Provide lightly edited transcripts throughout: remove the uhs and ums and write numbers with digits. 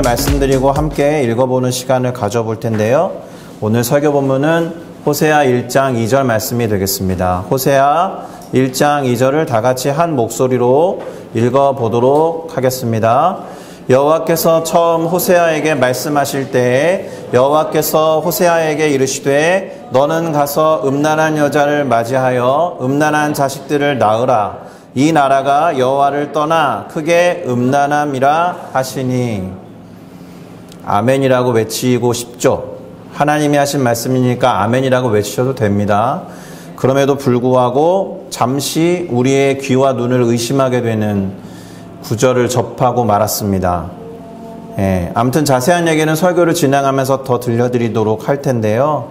본문을 말씀드리고 함께 읽어보는 시간을 가져볼 텐데요. 오늘 설교 본문은 호세아 1장 2절 말씀이 되겠습니다. 호세아 1장 2절을 다 같이 한 목소리로 읽어보도록 하겠습니다. 여호와께서 처음 호세아에게 말씀하실 때에 여호와께서 호세아에게 이르시되 너는 가서 음란한 여자를 맞이하여 음란한 자식들을 낳으라. 이 나라가 여호와를 떠나 크게 음란함이라 하시니. 아멘이라고 외치고 싶죠? 하나님이 하신 말씀이니까 아멘이라고 외치셔도 됩니다. 그럼에도 불구하고 잠시 우리의 귀와 눈을 의심하게 되는 구절을 접하고 말았습니다. 아무튼 자세한 얘기는 설교를 진행하면서 더 들려드리도록 할 텐데요.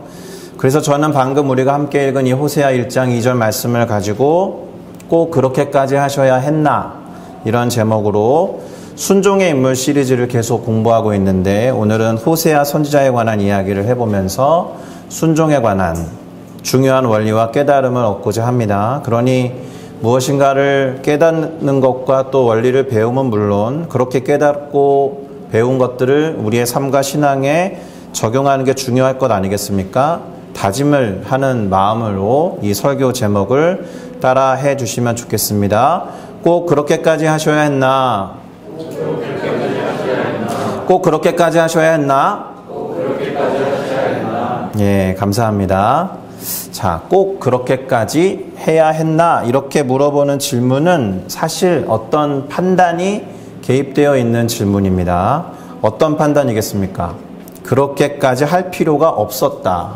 그래서 저는 방금 우리가 함께 읽은 이 호세아 1장 2절 말씀을 가지고 꼭 그렇게까지 하셔야 했나? 이런 제목으로 순종의 인물 시리즈를 계속 공부하고 있는데 오늘은 호세아 선지자에 관한 이야기를 해보면서 순종에 관한 중요한 원리와 깨달음을 얻고자 합니다. 그러니 무엇인가를 깨닫는 것과 또 원리를 배움은 물론 그렇게 깨닫고 배운 것들을 우리의 삶과 신앙에 적용하는 게 중요할 것 아니겠습니까? 다짐을 하는 마음으로 이 설교 제목을 따라 해 주시면 좋겠습니다. 꼭 그렇게까지 하셔야 했나? 꼭 그렇게까지 하셔야 했나? 예, 감사합니다. 자, 꼭 그렇게까지 해야 했나? 이렇게 물어보는 질문은 사실 어떤 판단이 개입되어 있는 질문입니다. 어떤 판단이겠습니까? 그렇게까지 할 필요가 없었다.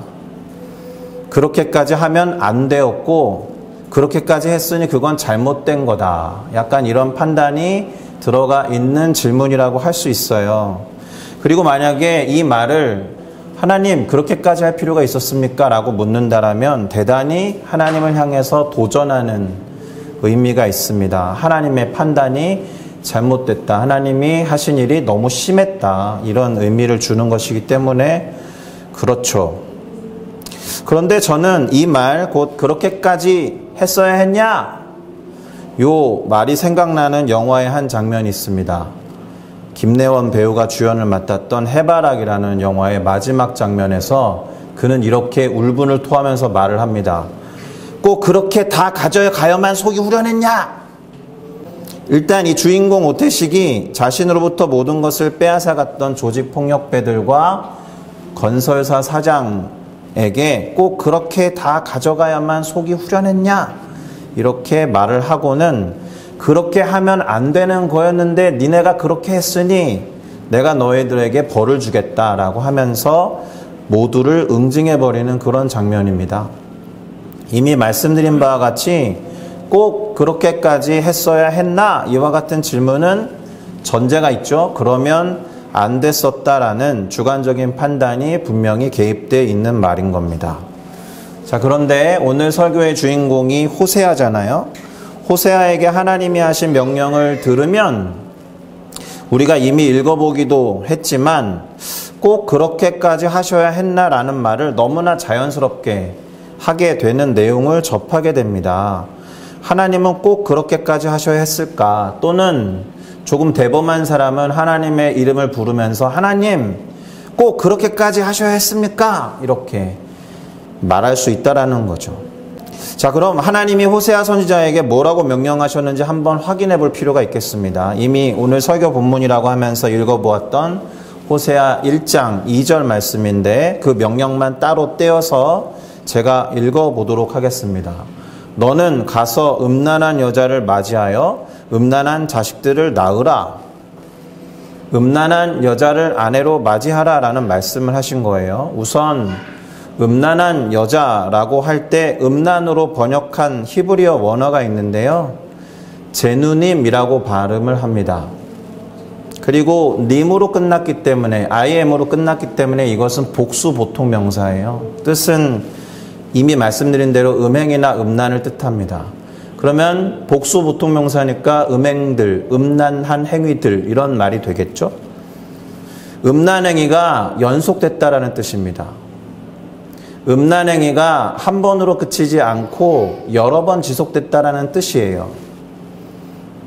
그렇게까지 하면 안 되었고 그렇게까지 했으니 그건 잘못된 거다. 약간 이런 판단이 들어가 있는 질문이라고 할 수 있어요. 그리고 만약에 이 말을 하나님 그렇게까지 할 필요가 있었습니까? 라고 묻는다라면 대단히 하나님을 향해서 도전하는 의미가 있습니다. 하나님의 판단이 잘못됐다. 하나님이 하신 일이 너무 심했다. 이런 의미를 주는 것이기 때문에 그렇죠. 그런데 저는 이 말 곧 그렇게까지 했어야 했냐? 요 말이 생각나는 영화의 한 장면이 있습니다. 김래원 배우가 주연을 맡았던 해바라기라는 영화의 마지막 장면에서 그는 이렇게 울분을 토하면서 말을 합니다. 꼭 그렇게 다 가져가야만 속이 후련했냐? 일단 이 주인공 오태식이 자신으로부터 모든 것을 빼앗아갔던 조직폭력배들과 건설사 사장에게 꼭 그렇게 다 가져가야만 속이 후련했냐? 이렇게 말을 하고는 그렇게 하면 안 되는 거였는데 니네가 그렇게 했으니 내가 너희들에게 벌을 주겠다라고 하면서 모두를 응징해버리는 그런 장면입니다. 이미 말씀드린 바와 같이 꼭 그렇게까지 했어야 했나? 이와 같은 질문은 전제가 있죠. 그러면 안 됐었다라는 주관적인 판단이 분명히 개입되어 있는 말인 겁니다. 자, 그런데 오늘 설교의 주인공이 호세아잖아요. 호세아에게 하나님이 하신 명령을 들으면 우리가 이미 읽어보기도 했지만 꼭 그렇게까지 하셔야 했나라는 말을 너무나 자연스럽게 하게 되는 내용을 접하게 됩니다. 하나님은 꼭 그렇게까지 하셔야 했을까? 또는 조금 대범한 사람은 하나님의 이름을 부르면서 하나님 꼭 그렇게까지 하셔야 했습니까? 이렇게 말할 수 있다라는 거죠. 자, 그럼 하나님이 호세아 선지자에게 뭐라고 명령하셨는지 한번 확인해 볼 필요가 있겠습니다. 이미 오늘 설교 본문이라고 하면서 읽어보았던 호세아 1장 2절 말씀인데 그 명령만 따로 떼어서 제가 읽어보도록 하겠습니다. 너는 가서 음란한 여자를 맞이하여 음란한 자식들을 낳으라. 음란한 여자를 아내로 맞이하라 라는 말씀을 하신 거예요. 우선 음란한 여자라고 할 때 음란으로 번역한 히브리어 원어가 있는데요. 제누님이라고 발음을 합니다. 그리고 님으로 끝났기 때문에 IM으로 끝났기 때문에 이것은 복수 보통 명사예요. 뜻은 이미 말씀드린 대로 음행이나 음란을 뜻합니다. 그러면 복수 보통 명사니까 음행들, 음란한 행위들 이런 말이 되겠죠. 음란행위가 연속됐다라는 뜻입니다. 음란행위가 한 번으로 그치지 않고 여러 번 지속됐다라는 뜻이에요.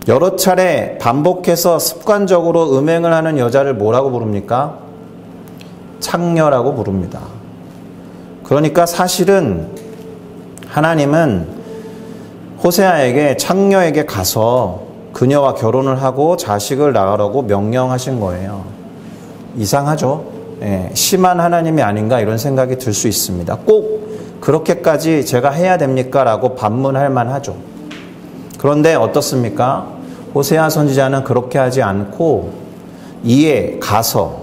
여러 차례 반복해서 습관적으로 음행을 하는 여자를 뭐라고 부릅니까? 창녀라고 부릅니다. 그러니까 사실은 하나님은 호세아에게 창녀에게 가서 그녀와 결혼을 하고 자식을 낳으라고 명령하신 거예요. 이상하죠? 예, 심한 하나님이 아닌가 이런 생각이 들 수 있습니다. 꼭 그렇게까지 제가 해야 됩니까? 라고 반문할 만하죠. 그런데 어떻습니까? 호세아 선지자는 그렇게 하지 않고 이에 가서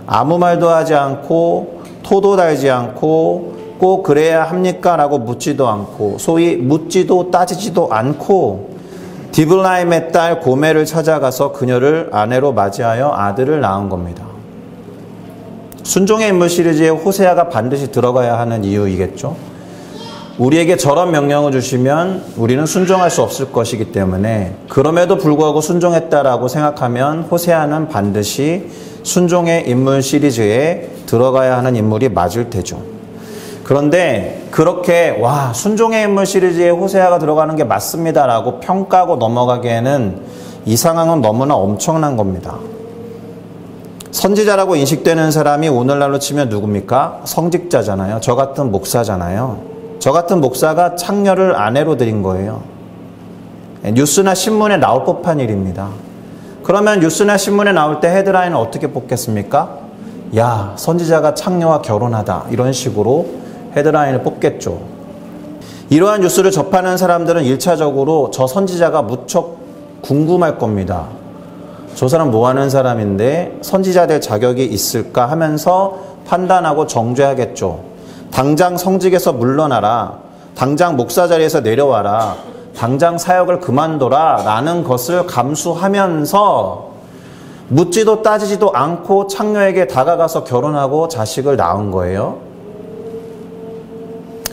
아무 말도 하지 않고 토도 달지 않고 꼭 그래야 합니까? 라고 묻지도 않고 소위 묻지도 따지지도 않고 디블라임의 딸 고멜을 찾아가서 그녀를 아내로 맞이하여 아들을 낳은 겁니다. 순종의 인물 시리즈에 호세아가 반드시 들어가야 하는 이유이겠죠. 우리에게 저런 명령을 주시면 우리는 순종할 수 없을 것이기 때문에 그럼에도 불구하고 순종했다라고 생각하면 호세아는 반드시 순종의 인물 시리즈에 들어가야 하는 인물이 맞을 테죠. 그런데 그렇게 순종의 인물 시리즈에 호세아가 들어가는 게 맞습니다라고 평가하고 넘어가기에는 이 상황은 너무나 엄청난 겁니다. 선지자라고 인식되는 사람이 오늘날로 치면 누굽니까? 성직자잖아요. 저 같은 목사잖아요. 저 같은 목사가 창녀를 아내로 들인 거예요. 뉴스나 신문에 나올 법한 일입니다. 그러면 뉴스나 신문에 나올 때 헤드라인을 어떻게 뽑겠습니까? 야, 선지자가 창녀와 결혼하다. 이런 식으로 헤드라인을 뽑겠죠. 이러한 뉴스를 접하는 사람들은 1차적으로 저 선지자가 무척 궁금할 겁니다. 저 사람 뭐 하는 사람인데 선지자 될 자격이 있을까 하면서 판단하고 정죄하겠죠. 당장 성직에서 물러나라. 당장 목사 자리에서 내려와라. 당장 사역을 그만둬라. 라는 것을 감수하면서 묻지도 따지지도 않고 창녀에게 다가가서 결혼하고 자식을 낳은 거예요.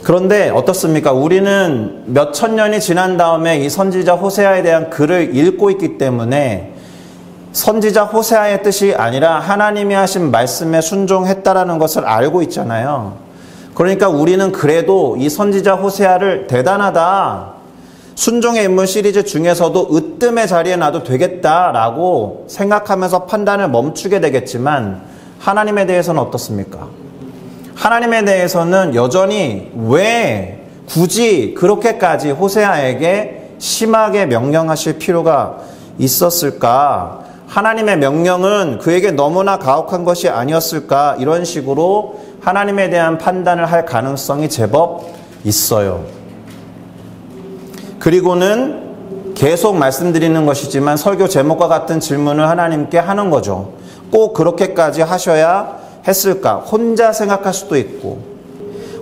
그런데 어떻습니까? 우리는 몇 천 년이 지난 다음에 이 선지자 호세아에 대한 글을 읽고 있기 때문에 선지자 호세아의 뜻이 아니라 하나님이 하신 말씀에 순종했다라는 것을 알고 있잖아요. 그러니까 우리는 그래도 이 선지자 호세아를 대단하다. 순종의 인물 시리즈 중에서도 으뜸의 자리에 놔도 되겠다라고 생각하면서 판단을 멈추게 되겠지만 하나님에 대해서는 어떻습니까? 하나님에 대해서는 여전히 왜 굳이 그렇게까지 호세아에게 심하게 명령하실 필요가 있었을까? 하나님의 명령은 그에게 너무나 가혹한 것이 아니었을까? 이런 식으로 하나님에 대한 판단을 할 가능성이 제법 있어요. 그리고는 계속 말씀드리는 것이지만 설교 제목과 같은 질문을 하나님께 하는 거죠. 꼭 그렇게까지 하셔야 했을까? 혼자 생각할 수도 있고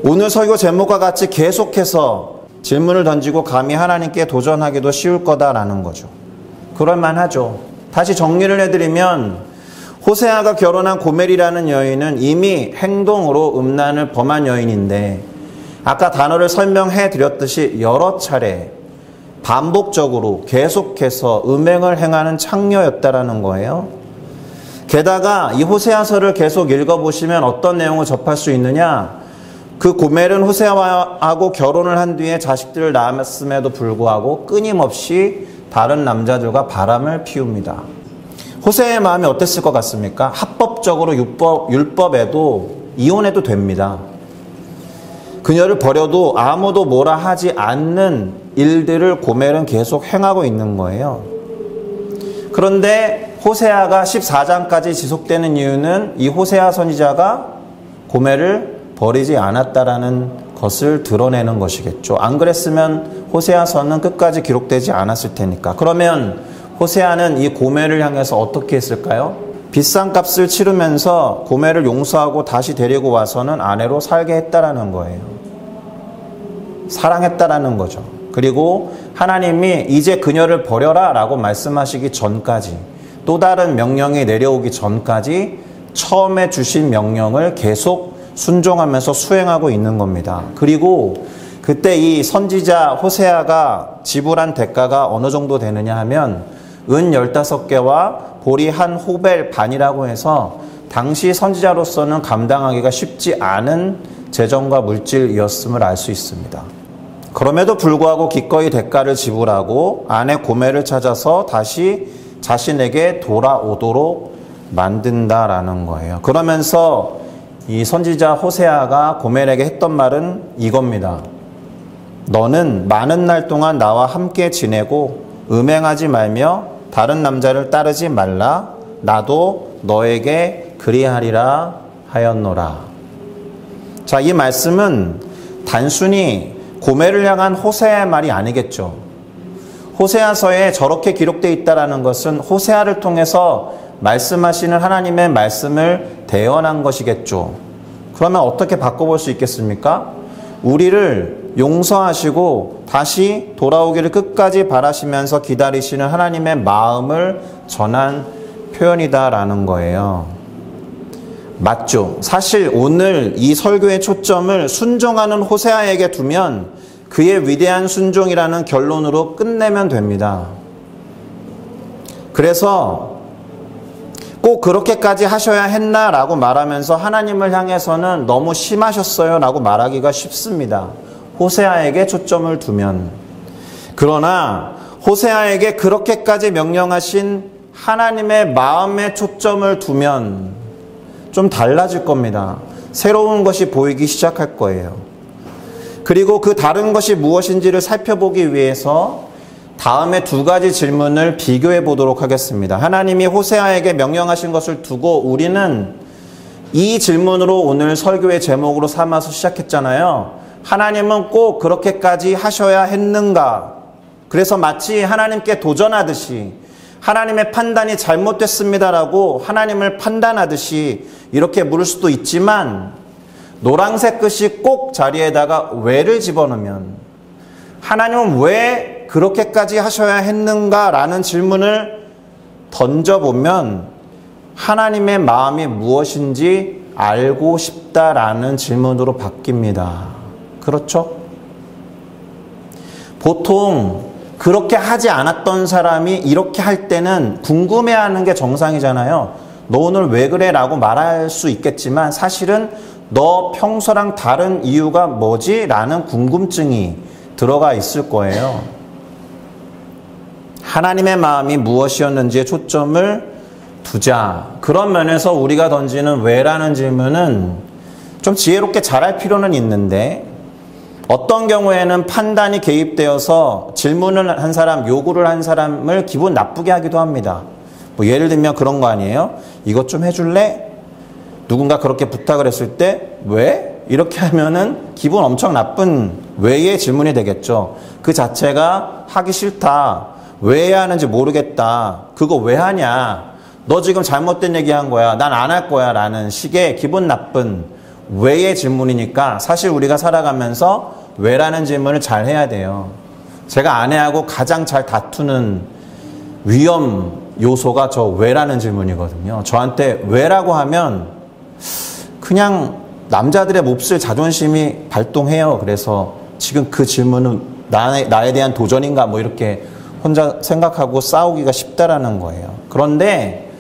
오늘 설교 제목과 같이 계속해서 질문을 던지고 감히 하나님께 도전하기도 쉬울 거다라는 거죠. 그럴만하죠. 다시 정리를 해드리면 호세아가 결혼한 고멜이라는 여인은 이미 행동으로 음란을 범한 여인인데 아까 단어를 설명해 드렸듯이 여러 차례 반복적으로 계속해서 음행을 행하는 창녀였다라는 거예요. 게다가 이 호세아서를 계속 읽어보시면 어떤 내용을 접할 수 있느냐? 그 고멜은 호세아하고 결혼을 한 뒤에 자식들을 낳았음에도 불구하고 끊임없이 다른 남자들과 바람을 피웁니다. 호세아의 마음이 어땠을 것 같습니까? 합법적으로 율법에도 이혼해도 됩니다. 그녀를 버려도 아무도 뭐라 하지 않는 일들을 고멜은 계속 행하고 있는 거예요. 그런데 호세아가 14장까지 지속되는 이유는 이 호세아 선지자가 고멜을 버리지 않았다라는 것을 드러내는 것이겠죠. 안 그랬으면 호세아서는 끝까지 기록되지 않았을 테니까. 그러면 호세아는 이 고멜을 향해서 어떻게 했을까요? 비싼 값을 치르면서 고멜을 용서하고 다시 데리고 와서는 아내로 살게 했다라는 거예요. 사랑했다라는 거죠. 그리고 하나님이 이제 그녀를 버려라 라고 말씀하시기 전까지 또 다른 명령이 내려오기 전까지 처음에 주신 명령을 계속 순종하면서 수행하고 있는 겁니다. 그리고 그때 이 선지자 호세아가 지불한 대가가 어느 정도 되느냐 하면 은 15개와 보리 한 호벨 반이라고 해서 당시 선지자로서는 감당하기가 쉽지 않은 재정과 물질이었음을 알 수 있습니다. 그럼에도 불구하고 기꺼이 대가를 지불하고 아내 고멜을 찾아서 다시 자신에게 돌아오도록 만든다라는 거예요. 그러면서 이 선지자 호세아가 고멜에게 했던 말은 이겁니다. 너는 많은 날 동안 나와 함께 지내고 음행하지 말며 다른 남자를 따르지 말라. 나도 너에게 그리하리라 하였노라. 자, 이 말씀은 단순히 고멜을 향한 호세아의 말이 아니겠죠. 호세아서에 저렇게 기록되어 있다는 것은 호세아를 통해서 말씀하시는 하나님의 말씀을 대언한 것이겠죠. 그러면 어떻게 바꿔볼 수 있겠습니까? 우리를 용서하시고 다시 돌아오기를 끝까지 바라시면서 기다리시는 하나님의 마음을 전한 표현이다라는 거예요. 맞죠? 사실 오늘 이 설교의 초점을 순종하는 호세아에게 두면 그의 위대한 순종이라는 결론으로 끝내면 됩니다. 그래서 꼭 그렇게까지 하셔야 했나라고 말하면서 하나님을 향해서는 너무 심하셨어요 라고 말하기가 쉽습니다. 호세아에게 초점을 두면. 그러나 호세아에게 그렇게까지 명령하신 하나님의 마음에 초점을 두면 좀 달라질 겁니다. 새로운 것이 보이기 시작할 거예요. 그리고 그 다른 것이 무엇인지를 살펴보기 위해서 다음에 두 가지 질문을 비교해 보도록 하겠습니다. 하나님이 호세아에게 명령하신 것을 두고 우리는 이 질문으로 오늘 설교의 제목으로 삼아서 시작했잖아요. 하나님은 꼭 그렇게까지 하셔야 했는가? 그래서 마치 하나님께 도전하듯이 하나님의 판단이 잘못됐습니다라고 하나님을 판단하듯이 이렇게 물을 수도 있지만 노란색 끝이 꼭 자리에다가 왜를 집어넣으면 하나님은 왜 그렇게까지 하셔야 했는가라는 질문을 던져보면 하나님의 마음이 무엇인지 알고 싶다라는 질문으로 바뀝니다. 그렇죠? 보통 그렇게 하지 않았던 사람이 이렇게 할 때는 궁금해하는 게 정상이잖아요. 너 오늘 왜 그래? 라고 말할 수 있겠지만 사실은 너 평소랑 다른 이유가 뭐지? 라는 궁금증이 들어가 있을 거예요. 하나님의 마음이 무엇이었는지에 초점을 두자. 그런 면에서 우리가 던지는 왜라는 질문은 좀 지혜롭게 잘할 필요는 있는데 어떤 경우에는 판단이 개입되어서 질문을 한 사람, 요구를 한 사람을 기분 나쁘게 하기도 합니다. 뭐 예를 들면 그런 거 아니에요? 이것 좀 해줄래? 누군가 그렇게 부탁을 했을 때 왜? 이렇게 하면은 기분 엄청 나쁜 왜의 질문이 되겠죠. 그 자체가 하기 싫다. 왜 해야 하는지 모르겠다. 그거 왜 하냐? 너 지금 잘못된 얘기한 거야. 난 안 할 거야. 라는 식의 기분 나쁜 왜의 질문이니까 사실 우리가 살아가면서 왜라는 질문을 잘 해야 돼요. 제가 아내하고 가장 잘 다투는 위험 요소가 저 왜라는 질문이거든요. 저한테 왜라고 하면 그냥 남자들의 몹쓸 자존심이 발동해요. 그래서 지금 그 질문은 나에 대한 도전인가 뭐 이렇게 혼자 생각하고 싸우기가 쉽다라는 거예요. 그런데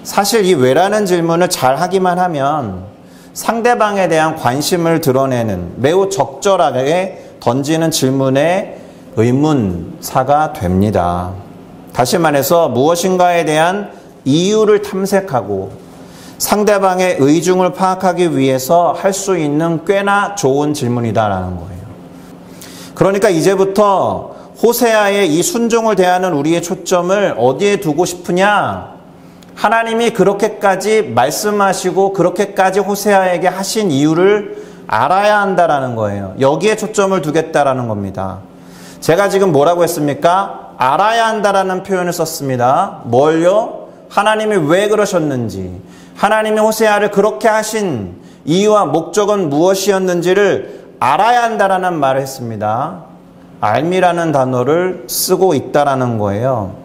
사실 이 왜라는 질문을 잘 하기만 하면 상대방에 대한 관심을 드러내는 매우 적절하게 던지는 질문의 의문사가 됩니다. 다시 말해서 무엇인가에 대한 이유를 탐색하고 상대방의 의중을 파악하기 위해서 할 수 있는 꽤나 좋은 질문이다라는 거예요. 그러니까 이제부터 호세아의 이 순종을 대하는 우리의 초점을 어디에 두고 싶으냐? 하나님이 그렇게까지 말씀하시고 그렇게까지 호세아에게 하신 이유를 알아야 한다라는 거예요. 여기에 초점을 두겠다라는 겁니다. 제가 지금 뭐라고 했습니까? 알아야 한다라는 표현을 썼습니다. 뭘요? 하나님이 왜 그러셨는지, 하나님이 호세아를 그렇게 하신 이유와 목적은 무엇이었는지를 알아야 한다라는 말을 했습니다. 알미라는 단어를 쓰고 있다라는 거예요.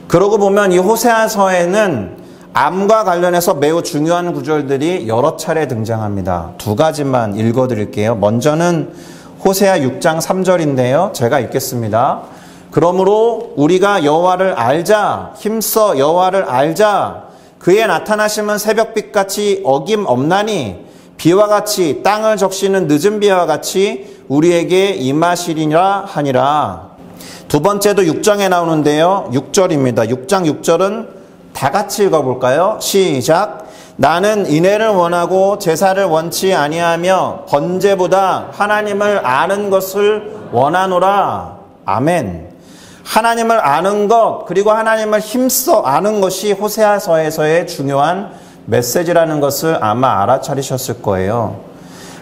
그러고 보면 이 호세아서에는 암과 관련해서 매우 중요한 구절들이 여러 차례 등장합니다. 두 가지만 읽어드릴게요. 먼저는 호세아 6장 3절인데요. 제가 읽겠습니다. 그러므로 우리가 여호와를 알자, 힘써 여호와를 알자. 그의 나타나심은 새벽빛같이 어김없나니 비와 같이 땅을 적시는 늦은 비와 같이 우리에게 임하시리라 하니라. 두 번째도 6장에 나오는데요. 6절입니다. 6장 6절은 다 같이 읽어볼까요? 시작. 나는 인애를 원하고 제사를 원치 아니하며 번제보다 하나님을 아는 것을 원하노라. 아멘. 하나님을 아는 것, 그리고 하나님을 힘써 아는 것이 호세아서에서의 중요한 메시지라는 것을 아마 알아차리셨을 거예요.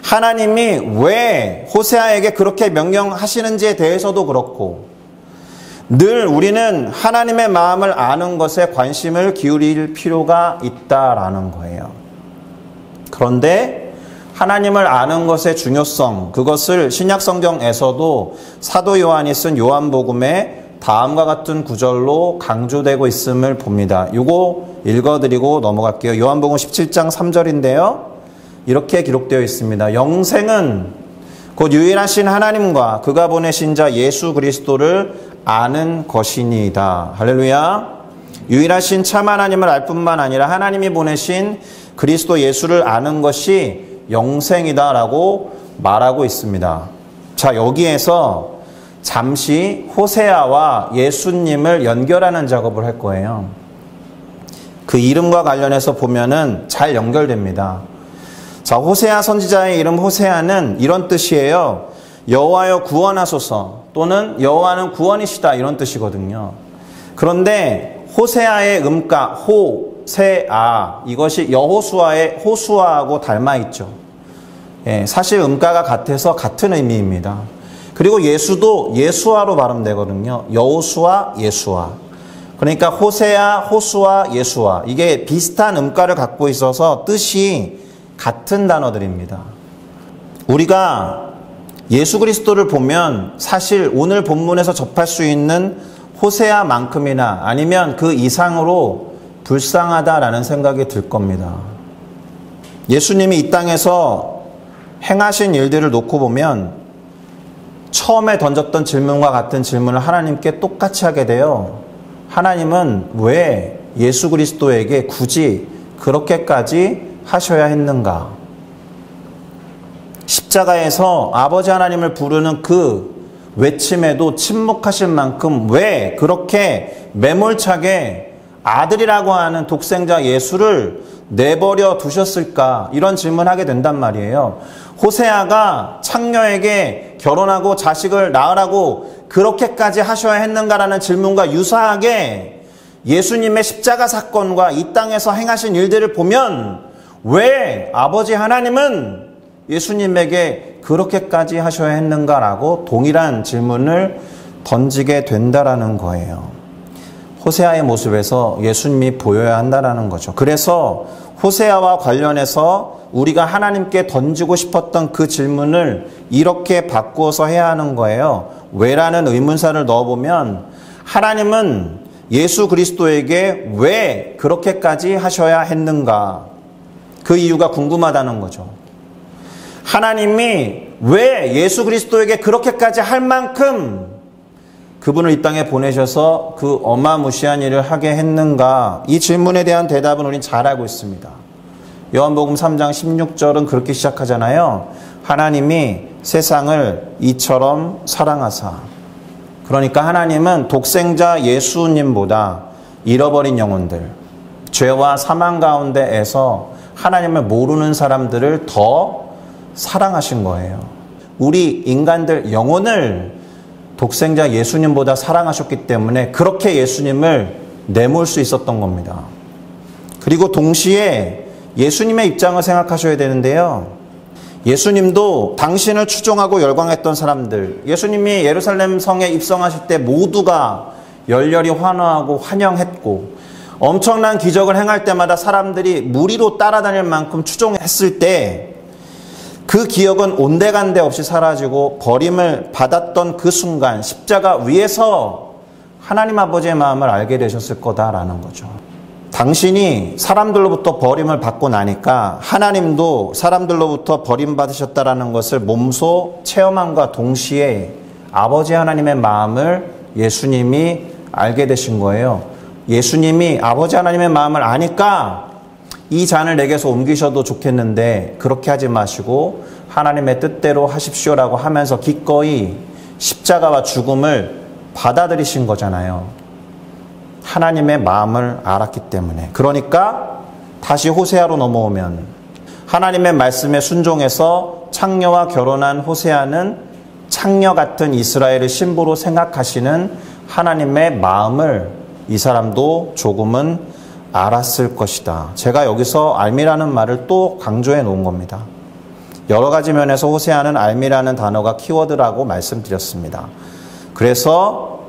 하나님이 왜 호세아에게 그렇게 명령하시는지에 대해서도 그렇고, 늘 우리는 하나님의 마음을 아는 것에 관심을 기울일 필요가 있다라는 거예요. 그런데 하나님을 아는 것의 중요성, 그것을 신약성경에서도 사도 요한이 쓴 요한복음에 다음과 같은 구절로 강조되고 있음을 봅니다. 이거 읽어드리고 넘어갈게요. 요한복음 17장 3절인데요. 이렇게 기록되어 있습니다. 영생은 곧 유일하신 하나님과 그가 보내신 자 예수 그리스도를 아는 것이니이다. 할렐루야. 유일하신 참 하나님을 알 뿐만 아니라 하나님이 보내신 그리스도 예수를 아는 것이 영생이다라고 말하고 있습니다. 자, 여기에서 잠시 호세아와 예수님을 연결하는 작업을 할 거예요. 그 이름과 관련해서 보면은 잘 연결됩니다. 자, 호세아 선지자의 이름 호세아는 이런 뜻이에요. 여호와여 구원하소서, 또는 여호와는 구원이시다, 이런 뜻이거든요. 그런데 호세아의 음가 호세아, 이것이 여호수아의 호수아하고 닮아 있죠. 예, 사실 음가가 같아서 같은 의미입니다. 그리고 예수도 예수아로 발음되거든요. 여호수아, 예수아. 그러니까 호세아, 호수아, 예수아, 이게 비슷한 음가를 갖고 있어서 뜻이 같은 단어들입니다. 우리가 예수 그리스도를 보면 사실 오늘 본문에서 접할 수 있는 호세아만큼이나 아니면 그 이상으로 불쌍하다라는 생각이 들 겁니다. 예수님이 이 땅에서 행하신 일들을 놓고 보면 처음에 던졌던 질문과 같은 질문을 하나님께 똑같이 하게 돼요. 하나님은 왜 예수 그리스도에게 굳이 그렇게까지 하셔야 했는가? 십자가에서 아버지 하나님을 부르는 그 외침에도 침묵하실 만큼 왜 그렇게 매몰차게 아들이라고 하는 독생자 예수를 내버려 두셨을까? 이런 질문하게 된단 말이에요. 호세아가 창녀에게 결혼하고 자식을 낳으라고 그렇게까지 하셔야 했는가라는 질문과 유사하게 예수님의 십자가 사건과 이 땅에서 행하신 일들을 보면 왜 아버지 하나님은 예수님에게 그렇게까지 하셔야 했는가라고 동일한 질문을 던지게 된다라는 거예요. 호세아의 모습에서 예수님이 보여야 한다라는 거죠. 그래서 호세아와 관련해서 우리가 하나님께 던지고 싶었던 그 질문을 이렇게 바꾸어서 해야 하는 거예요. 왜라는 의문사를 넣어보면 하나님은 예수 그리스도에게 왜 그렇게까지 하셔야 했는가? 그 이유가 궁금하다는 거죠. 하나님이 왜 예수 그리스도에게 그렇게까지 할 만큼 그분을 이 땅에 보내셔서 그 어마무시한 일을 하게 했는가? 이 질문에 대한 대답은 우린 잘 알고 있습니다. 요한복음 3장 16절은 그렇게 시작하잖아요. 하나님이 세상을 이처럼 사랑하사. 그러니까 하나님은 독생자 예수님보다 잃어버린 영혼들, 죄와 사망 가운데에서 하나님을 모르는 사람들을 더 사랑하신 거예요. 우리 인간들 영혼을 독생자 예수님보다 사랑하셨기 때문에 그렇게 예수님을 내몰 수 있었던 겁니다. 그리고 동시에 예수님의 입장을 생각하셔야 되는데요. 예수님도 당신을 추종하고 열광했던 사람들, 예수님이 예루살렘 성에 입성하실 때 모두가 열렬히 환호하고 환영했고 엄청난 기적을 행할 때마다 사람들이 무리로 따라다닐 만큼 추종했을 때 그 기억은 온데간데 없이 사라지고 버림을 받았던 그 순간 십자가 위에서 하나님 아버지의 마음을 알게 되셨을 거다라는 거죠. 당신이 사람들로부터 버림을 받고 나니까 하나님도 사람들로부터 버림받으셨다라는 것을 몸소 체험함과 동시에 아버지 하나님의 마음을 예수님이 알게 되신 거예요. 예수님이 아버지 하나님의 마음을 아니까 이 잔을 내게서 옮기셔도 좋겠는데 그렇게 하지 마시고 하나님의 뜻대로 하십시오라고 하면서 기꺼이 십자가와 죽음을 받아들이신 거잖아요. 하나님의 마음을 알았기 때문에. 그러니까 다시 호세아로 넘어오면 하나님의 말씀에 순종해서 창녀와 결혼한 호세아는 창녀 같은 이스라엘을 신부로 생각하시는 하나님의 마음을 이 사람도 조금은 알았을 것이다. 제가 여기서 알미라는 말을 또 강조해 놓은 겁니다. 여러 가지 면에서 호세아는 알미라는 단어가 키워드라고 말씀드렸습니다. 그래서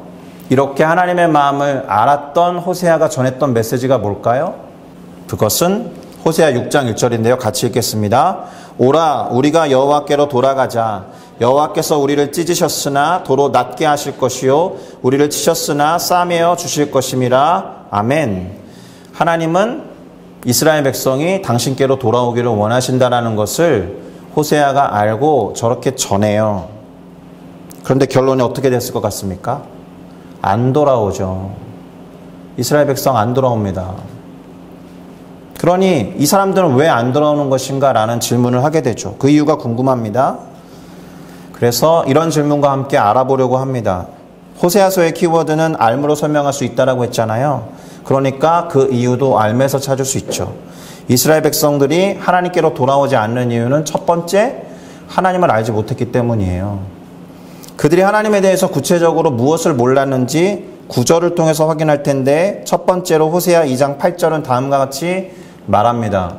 이렇게 하나님의 마음을 알았던 호세아가 전했던 메시지가 뭘까요? 그것은 호세아 6장 1절인데요. 같이 읽겠습니다. 오라 우리가 여호와께로 돌아가자. 여호와께서 우리를 찢으셨으나 도로 낫게 하실 것이요 우리를 치셨으나 싸매어 주실 것임이라. 아멘. 하나님은 이스라엘 백성이 당신께로 돌아오기를 원하신다라는 것을 호세아가 알고 저렇게 전해요. 그런데 결론이 어떻게 됐을 것 같습니까? 안 돌아오죠. 이스라엘 백성 안 돌아옵니다. 그러니 이 사람들은 왜 안 돌아오는 것인가 라는 질문을 하게 되죠. 그 이유가 궁금합니다. 그래서 이런 질문과 함께 알아보려고 합니다. 호세아서의 키워드는 알므로 설명할 수 있다라고 했잖아요. 그러니까 그 이유도 알면서 찾을 수 있죠. 이스라엘 백성들이 하나님께로 돌아오지 않는 이유는 첫 번째, 하나님을 알지 못했기 때문이에요. 그들이 하나님에 대해서 구체적으로 무엇을 몰랐는지 구절을 통해서 확인할 텐데, 첫 번째로 호세아 2장 8절은 다음과 같이 말합니다.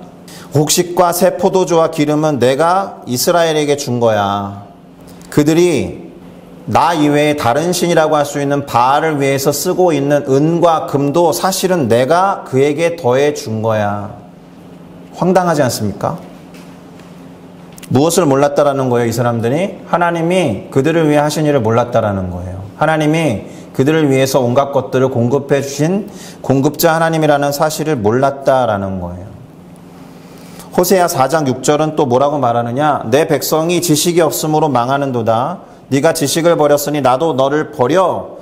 곡식과 새 포도주와 기름은 내가 이스라엘에게 준 거야. 그들이 나 이외에 다른 신이라고 할 수 있는 바알을 위해서 쓰고 있는 은과 금도 사실은 내가 그에게 더해 준 거야. 황당하지 않습니까? 무엇을 몰랐다라는 거예요, 이 사람들이? 하나님이 그들을 위해 하신 일을 몰랐다라는 거예요. 하나님이 그들을 위해서 온갖 것들을 공급해 주신 공급자 하나님이라는 사실을 몰랐다라는 거예요. 호세아 4장 6절은 또 뭐라고 말하느냐? 내 백성이 지식이 없으므로 망하는도다. 네가 지식을 버렸으니 나도 너를 버려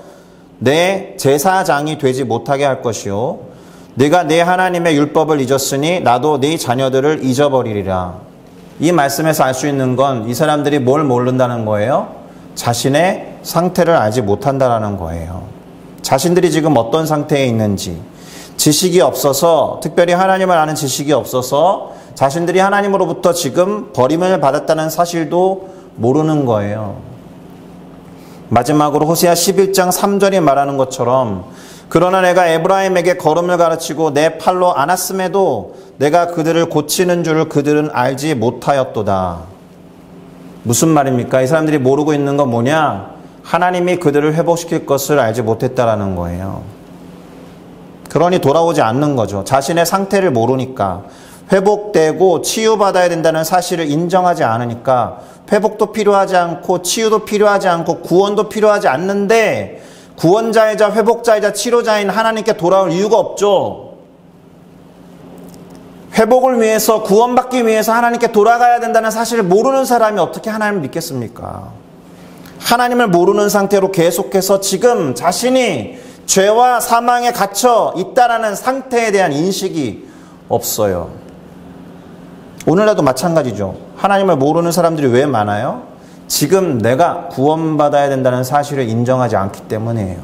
내 제사장이 되지 못하게 할 것이요. 네가 내 하나님의 율법을 잊었으니 나도 네 자녀들을 잊어버리리라. 이 말씀에서 알 수 있는 건 이 사람들이 뭘 모른다는 거예요? 자신의 상태를 알지 못한다는 거예요. 자신들이 지금 어떤 상태에 있는지, 지식이 없어서, 특별히 하나님을 아는 지식이 없어서 자신들이 하나님으로부터 지금 버림을 받았다는 사실도 모르는 거예요. 마지막으로 호세아 11장 3절이 말하는 것처럼, 그러나 내가 에브라임에게 걸음을 가르치고 내 팔로 안았음에도 내가 그들을 고치는 줄을 그들은 알지 못하였도다. 무슨 말입니까? 이 사람들이 모르고 있는 건 뭐냐? 하나님이 그들을 회복시킬 것을 알지 못했다라는 거예요. 그러니 돌아오지 않는 거죠. 자신의 상태를 모르니까, 회복되고 치유받아야 된다는 사실을 인정하지 않으니까, 회복도 필요하지 않고 치유도 필요하지 않고 구원도 필요하지 않는데 구원자이자 회복자이자 치료자인 하나님께 돌아올 이유가 없죠. 회복을 위해서, 구원받기 위해서 하나님께 돌아가야 된다는 사실을 모르는 사람이 어떻게 하나님을 믿겠습니까? 하나님을 모르는 상태로 계속해서 지금 자신이 죄와 사망에 갇혀 있다라는 상태에 대한 인식이 없어요. 오늘날도 마찬가지죠. 하나님을 모르는 사람들이 왜 많아요? 지금 내가 구원받아야 된다는 사실을 인정하지 않기 때문이에요.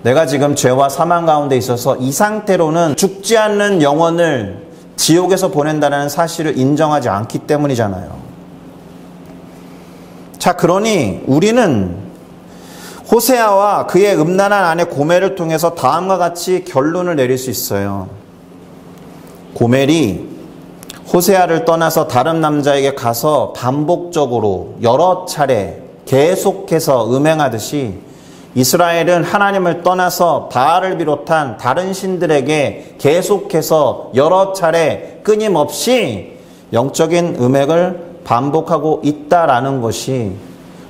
내가 지금 죄와 사망 가운데 있어서 이 상태로는 죽지 않는 영혼을 지옥에서 보낸다는 사실을 인정하지 않기 때문이잖아요. 자, 그러니 우리는 호세아와 그의 음란한 아내 고멜을 통해서 다음과 같이 결론을 내릴 수 있어요. 고멜이 호세아를 떠나서 다른 남자에게 가서 반복적으로 여러 차례 계속해서 음행하듯이 이스라엘은 하나님을 떠나서 바알을 비롯한 다른 신들에게 계속해서 여러 차례 끊임없이 영적인 음행을 반복하고 있다라는 것이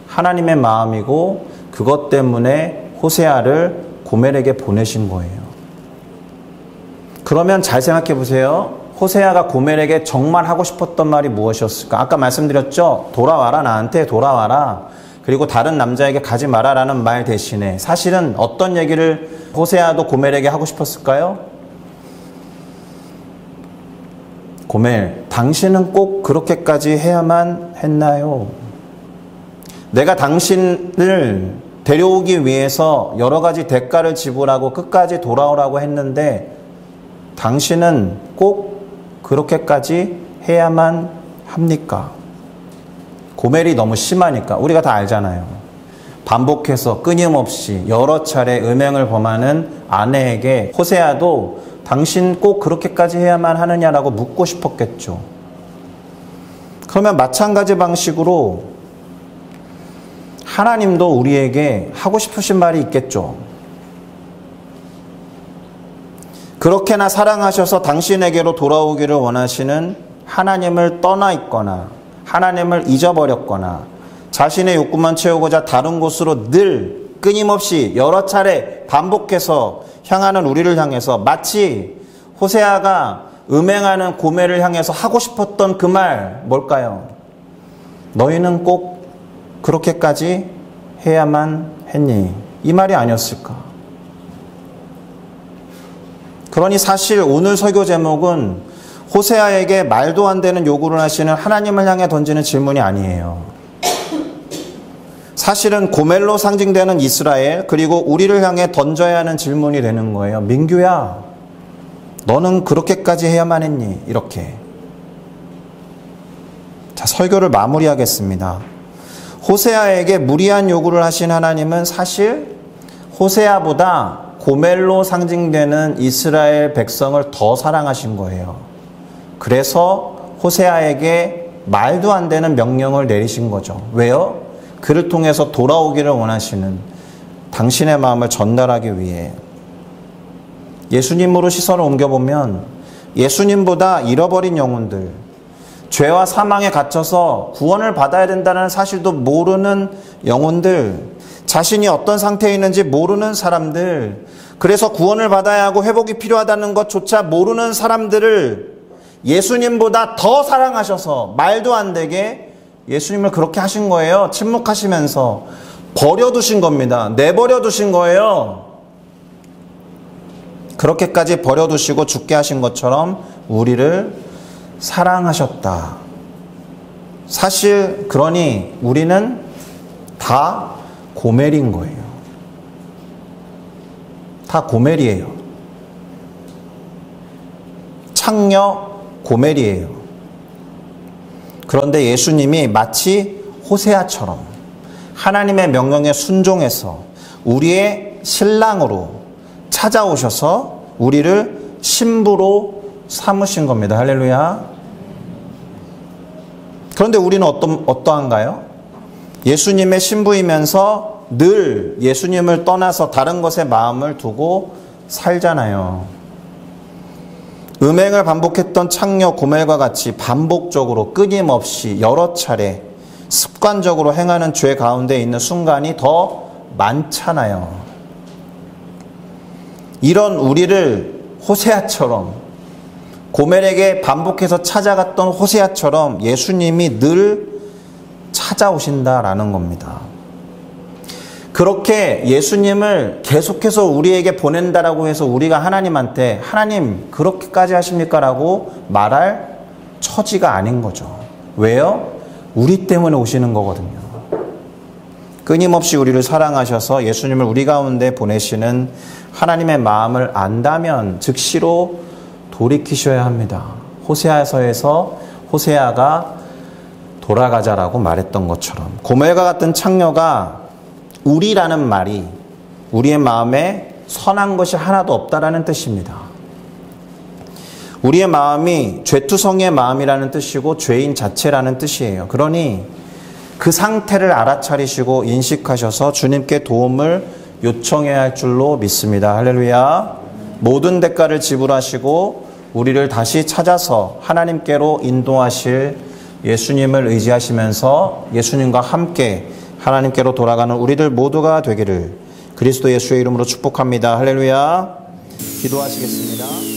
하나님의 마음이고, 그것 때문에 호세아를 고멜에게 보내신 거예요. 그러면 잘 생각해 보세요. 호세아가 고멜에게 정말 하고 싶었던 말이 무엇이었을까? 아까 말씀드렸죠? 돌아와라, 나한테 돌아와라. 그리고 다른 남자에게 가지 마라라는 말 대신에 사실은 어떤 얘기를 호세아도 고멜에게 하고 싶었을까요? 고멜, 당신은 꼭 그렇게까지 해야만 했나요? 내가 당신을 데려오기 위해서 여러 가지 대가를 지불하고 끝까지 돌아오라고 했는데 당신은 꼭 그렇게까지 해야만 합니까? 고멜이 너무 심하니까 우리가 다 알잖아요. 반복해서 끊임없이 여러 차례 음행을 범하는 아내에게 호세아도 당신 꼭 그렇게까지 해야만 하느냐라고 묻고 싶었겠죠. 그러면 마찬가지 방식으로 하나님도 우리에게 하고 싶으신 말이 있겠죠. 그렇게나 사랑하셔서 당신에게로 돌아오기를 원하시는 하나님을 떠나 있거나 하나님을 잊어버렸거나 자신의 욕구만 채우고자 다른 곳으로 늘 끊임없이 여러 차례 반복해서 향하는 우리를 향해서 마치 호세아가 음행하는 고멜을 향해서 하고 싶었던 그 말 뭘까요? 너희는 꼭 그렇게까지 해야만 했니? 이 말이 아니었을까? 그러니 사실 오늘 설교 제목은 호세아에게 말도 안 되는 요구를 하시는 하나님을 향해 던지는 질문이 아니에요. 사실은 고멜로 상징되는 이스라엘 그리고 우리를 향해 던져야 하는 질문이 되는 거예요. 민규야, 너는 그렇게까지 해야만 했니? 이렇게. 자, 설교를 마무리하겠습니다. 호세아에게 무리한 요구를 하신 하나님은 사실 호세아보다 고멜로 상징되는 이스라엘 백성을 더 사랑하신 거예요. 그래서 호세아에게 말도 안 되는 명령을 내리신 거죠. 왜요? 그를 통해서 돌아오기를 원하시는 당신의 마음을 전달하기 위해. 예수님으로 시선을 옮겨보면 예수님보다 잃어버린 영혼들, 죄와 사망에 갇혀서 구원을 받아야 된다는 사실도 모르는 영혼들, 자신이 어떤 상태에 있는지 모르는 사람들, 그래서 구원을 받아야 하고 회복이 필요하다는 것조차 모르는 사람들을 예수님보다 더 사랑하셔서 말도 안 되게 예수님을 그렇게 하신 거예요. 침묵하시면서 버려두신 겁니다. 내버려두신 거예요. 그렇게까지 버려두시고 죽게 하신 것처럼 우리를 사랑하셨다. 사실 그러니 우리는 다 고멜인 거예요. 다 고멜이에요. 창녀 고멜이에요. 그런데 예수님이 마치 호세아처럼 하나님의 명령에 순종해서 우리의 신랑으로 찾아오셔서 우리를 신부로 삼으신 겁니다. 할렐루야. 그런데 우리는 어떠한가요? 예수님의 신부이면서 늘 예수님을 떠나서 다른 것에 마음을 두고 살잖아요. 음행을 반복했던 창녀 고멜과 같이 반복적으로 끊임없이 여러 차례 습관적으로 행하는 죄 가운데 있는 순간이 더 많잖아요. 이런 우리를 호세아처럼 고멜에게 반복해서 찾아갔던 호세아처럼 예수님이 늘 찾아오신다라는 겁니다. 그렇게 예수님을 계속해서 우리에게 보낸다라고 해서 우리가 하나님한테 하나님 그렇게까지 하십니까? 라고 말할 처지가 아닌 거죠. 왜요? 우리 때문에 오시는 거거든요. 끊임없이 우리를 사랑하셔서 예수님을 우리 가운데 보내시는 하나님의 마음을 안다면 즉시로 돌이키셔야 합니다. 호세아서에서 호세아가 돌아가자라고 말했던 것처럼 고멜과 같은 창녀가 우리라는 말이 우리의 마음에 선한 것이 하나도 없다라는 뜻입니다. 우리의 마음이 죄투성이의 마음이라는 뜻이고 죄인 자체라는 뜻이에요. 그러니 그 상태를 알아차리시고 인식하셔서 주님께 도움을 요청해야 할 줄로 믿습니다. 할렐루야. 모든 대가를 지불하시고 우리를 다시 찾아서 하나님께로 인도하실 예수님을 의지하시면서 예수님과 함께 하나님께로 돌아가는 우리들 모두가 되기를 그리스도 예수의 이름으로 축복합니다. 할렐루야. 기도하시겠습니다.